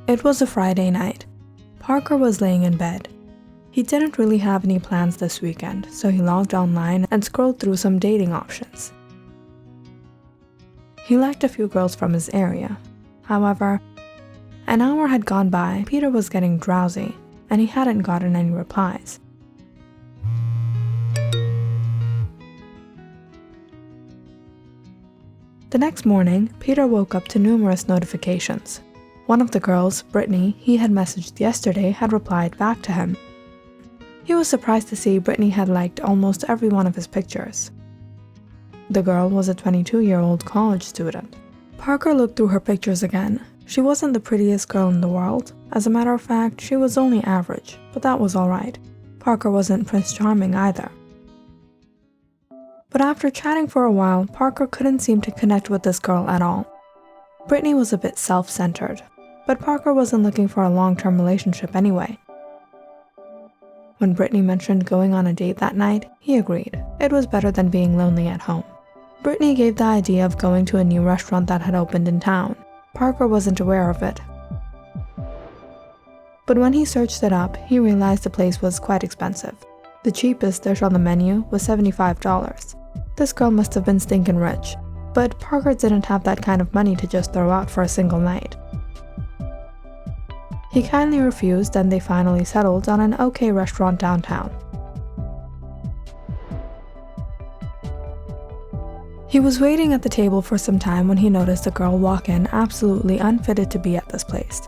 It was a Friday night. Parker was laying in bed. He didn't really have any plans this weekend, so he logged online and scrolled through some dating options. He liked a few girls from his area. However, an hour had gone by, Peter was getting drowsy, and he hadn't gotten any replies. The next morning, Peter woke up to numerous notifications. One of the girls, Brittany, he had messaged yesterday, had replied back to him. He was surprised to see Brittany had liked almost every one of his pictures. The girl was a 22-year-old college student. Parker looked through her pictures again. She wasn't the prettiest girl in the world. As a matter of fact, she was only average, but that was alright. Parker wasn't Prince Charming either. But after chatting for a while, Parker couldn't seem to connect with this girl at all. Brittany was a bit self-centered, but Parker wasn't looking for a long-term relationship anyway. When Brittany mentioned going on a date that night, he agreed. It was better than being lonely at home. Brittany gave the idea of going to a new restaurant that had opened in town. Parker wasn't aware of it. But when he searched it up, he realized the place was quite expensive. The cheapest dish on the menu was $75. This girl must have been stinking rich, but Parker didn't have that kind of money to just throw out for a single night. He kindly refused, and they finally settled on an okay restaurant downtown. He was waiting at the table for some time when he noticed a girl walk in absolutely unfitted to be at this place.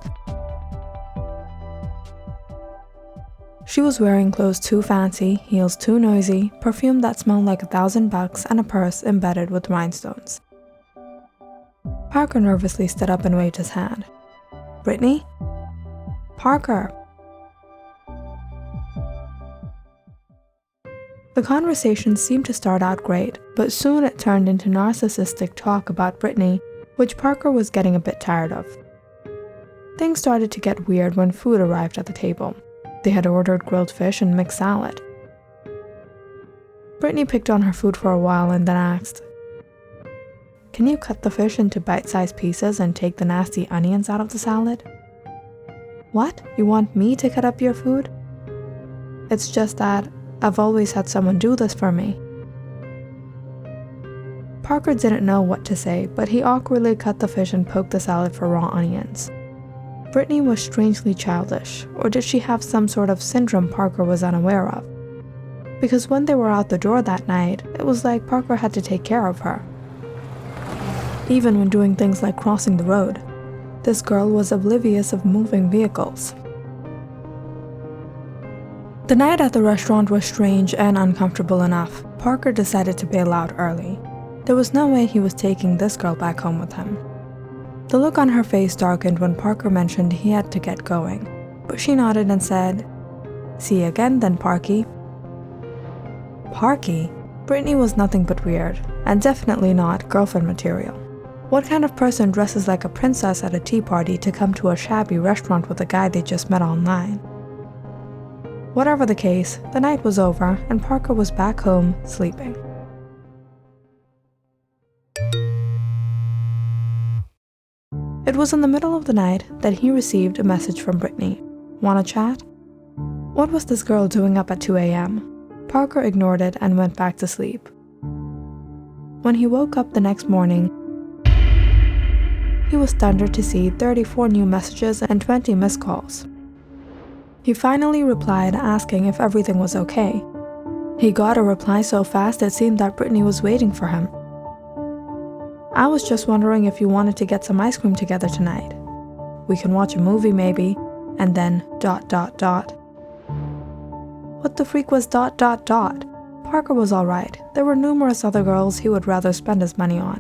She was wearing clothes too fancy, heels too noisy, perfume that smelled like $1,000, and a purse embedded with rhinestones. Parker nervously stood up and waved his hand. "Brittany? Parker!" The conversation seemed to start out great, but soon it turned into narcissistic talk about Brittany, which Parker was getting a bit tired of. Things started to get weird when food arrived at the table. They had ordered grilled fish and mixed salad. Brittany picked on her food for a while and then asked, "Can you cut the fish into bite-sized pieces and take the nasty onions out of the salad?" "What? You want me to cut up your food?" "It's just that I've always had someone do this for me." Parker didn't know what to say, but he awkwardly cut the fish and poked the salad for raw onions. Brittany was strangely childish, or did she have some sort of syndrome Parker was unaware of? Because when they were out the door that night, it was like Parker had to take care of her. Even when doing things like crossing the road, this girl was oblivious of moving vehicles. The night at the restaurant was strange and uncomfortable enough. Parker decided to bail out early. There was no way he was taking this girl back home with him. The look on her face darkened when Parker mentioned he had to get going, but she nodded and said, "See you again then, Parky." Parky? Brittany was nothing but weird, and definitely not girlfriend material. What kind of person dresses like a princess at a tea party to come to a shabby restaurant with a guy they just met online? Whatever the case, the night was over and Parker was back home, sleeping. It was in the middle of the night that he received a message from Brittany. "Wanna chat?" What was this girl doing up at 2 a.m.? Parker ignored it and went back to sleep. When he woke up the next morning, he was stunned to see 34 new messages and 20 missed calls. He finally replied asking if everything was okay. He got a reply so fast it seemed that Brittany was waiting for him. "I was just wondering if you wanted to get some ice cream together tonight. We can watch a movie maybe, and then ... What the freak was ... Parker was alright. There were numerous other girls he would rather spend his money on.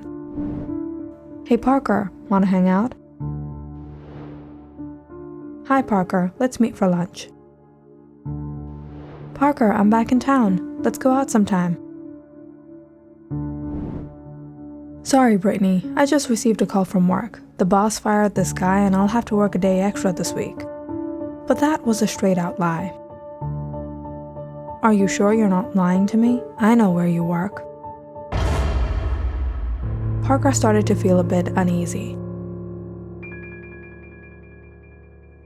"Hey Parker, wanna hang out?" "Hi Parker, let's meet for lunch." "Parker, I'm back in town. Let's go out sometime." "Sorry, Brittany, I just received a call from work. The boss fired this guy and I'll have to work a day extra this week." But that was a straight-out lie. "Are you sure you're not lying to me? I know where you work." Parker started to feel a bit uneasy.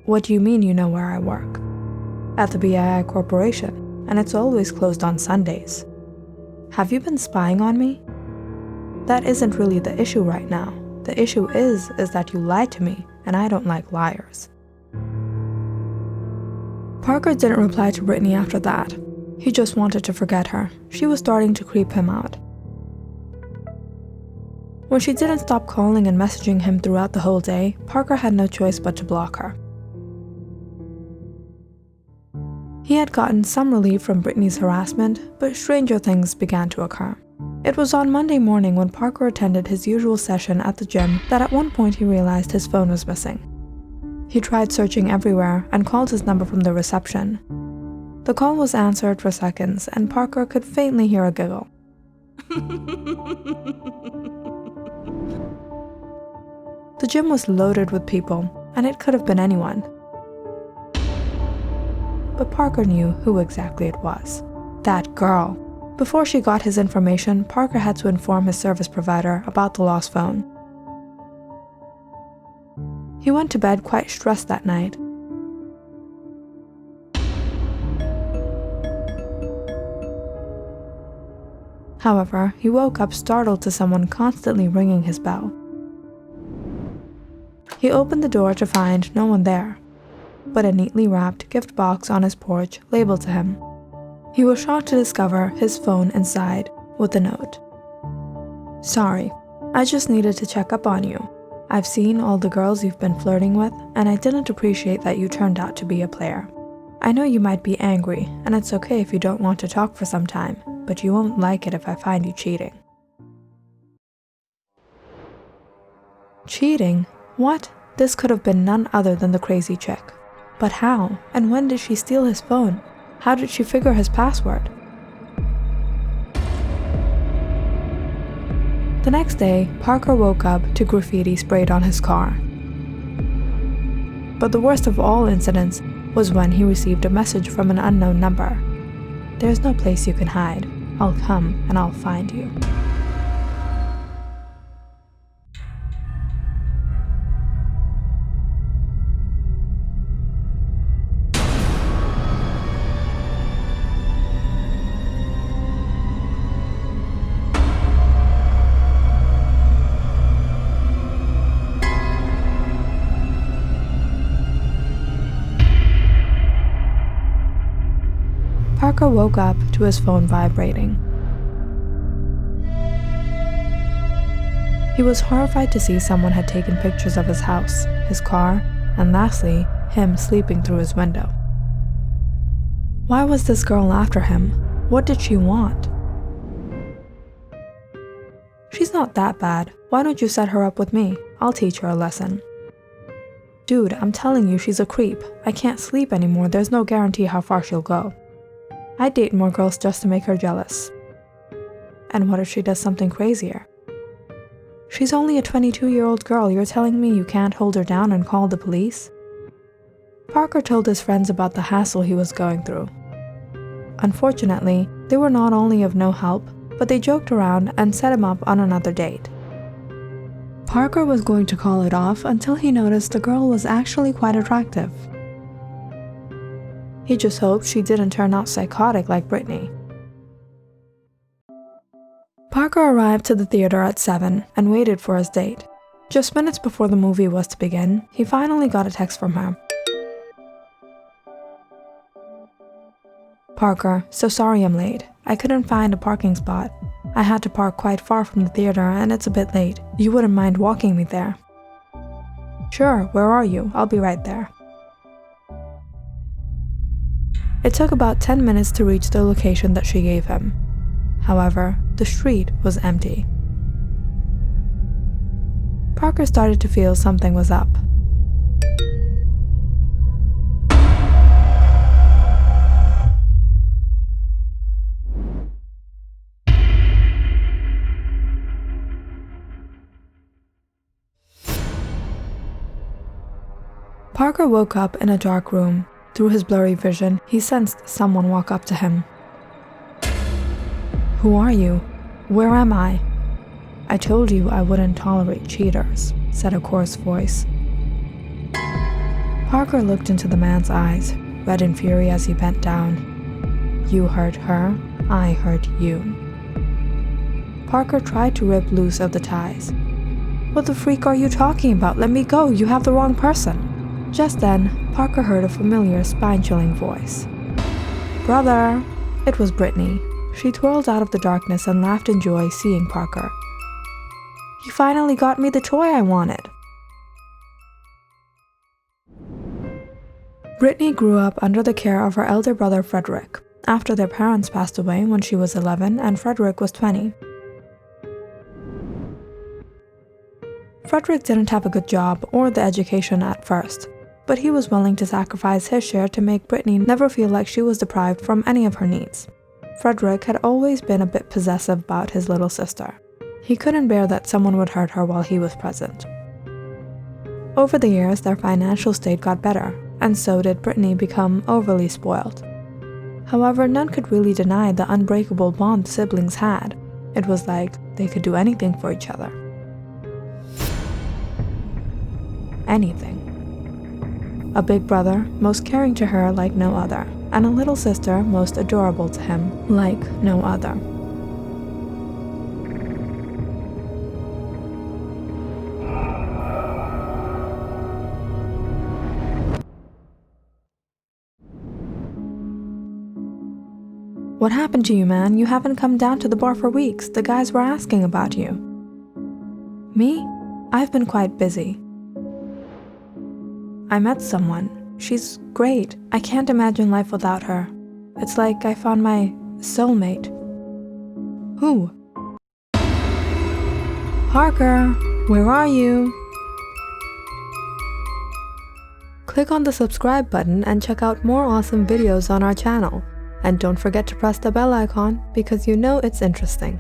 What do you mean you know where I work? At the BII Corporation, and it's always closed on Sundays. Have you been spying on me? That isn't really the issue right now. The issue is that you lied to me, and I don't like liars. Parker didn't reply to Brittany after that. He just wanted to forget her. She was starting to creep him out. When she didn't stop calling and messaging him throughout the whole day, Parker had no choice but to block her. He had gotten some relief from Brittany's harassment, but stranger things began to occur. It was on Monday morning when Parker attended his usual session at the gym that at one point he realized his phone was missing. He tried searching everywhere and called his number from the reception. The call was answered for seconds, and Parker could faintly hear a giggle. The gym was loaded with people, and it could have been anyone. But Parker knew who exactly it was. That girl. Before she got his information, Parker had to inform his service provider about the lost phone. He went to bed quite stressed that night. However, he woke up startled to someone constantly ringing his bell. He opened the door to find no one there, but a neatly wrapped gift box on his porch labeled to him. He was shocked to discover his phone inside with a note. "Sorry, I just needed to check up on you. I've seen all the girls you've been flirting with, and I didn't appreciate that you turned out to be a player. I know you might be angry, and it's okay if you don't want to talk for some time, but you won't like it if I find you cheating." Cheating? What? This could have been none other than the crazy chick. But how? And when did she steal his phone? How did she figure his password? The next day, Parker woke up to graffiti sprayed on his car. But the worst of all incidents was when he received a message from an unknown number. "There's no place you can hide. I'll come and I'll find you." Parker woke up to his phone vibrating. He was horrified to see someone had taken pictures of his house, his car, and lastly, him sleeping through his window. Why was this girl after him? What did she want? "She's not that bad. Why don't you set her up with me? I'll teach her a lesson." "Dude, I'm telling you, she's a creep. I can't sleep anymore. There's no guarantee how far she'll go. I'd date more girls just to make her jealous." "And what if she does something crazier?" "She's only a 22-year-old girl. You're telling me you can't hold her down and call the police?" Parker told his friends about the hassle he was going through. Unfortunately, they were not only of no help, but they joked around and set him up on another date. Parker was going to call it off until he noticed the girl was actually quite attractive. He just hoped she didn't turn out psychotic like Brittany. Parker arrived to the theater at 7 and waited for his date. Just minutes before the movie was to begin, he finally got a text from her. "Parker, so sorry I'm late. I couldn't find a parking spot. I had to park quite far from the theater and it's a bit late. You wouldn't mind walking me there?" "Sure, where are you? I'll be right there." It took about 10 minutes to reach the location that she gave him. However, the street was empty. Parker started to feel something was up. Parker woke up in a dark room. Through his blurry vision, he sensed someone walk up to him. "Who are you? Where am I?" "I told you I wouldn't tolerate cheaters," said a coarse voice. Parker looked into the man's eyes, red in fury as he bent down. You hurt her, I hurt you. Parker tried to rip loose of the ties. What the freak are you talking about? Let me go, you have the wrong person. Just then, Parker heard a familiar, spine-chilling voice. Brother! It was Brittany. She twirled out of the darkness and laughed in joy seeing Parker. You finally got me the toy I wanted. Brittany grew up under the care of her elder brother Frederick, after their parents passed away when she was 11 and Frederick was 20. Frederick didn't have a good job or the education at first, but he was willing to sacrifice his share to make Brittany never feel like she was deprived from any of her needs. Frederick had always been a bit possessive about his little sister. He couldn't bear that someone would hurt her while he was present. Over the years, their financial state got better, and so did Brittany become overly spoiled. However, none could really deny the unbreakable bond the siblings had. It was like they could do anything for each other. Anything. A big brother, most caring to her like no other, and a little sister most adorable to him like no other. What happened to you, man? You haven't come down to the bar for weeks. The guys were asking about you. Me? I've been quite busy. I met someone. She's great. I can't imagine life without her. It's like I found my soulmate. Who? Parker, where are you? Click on the subscribe button and check out more awesome videos on our channel. And don't forget to press the bell icon because you know it's interesting.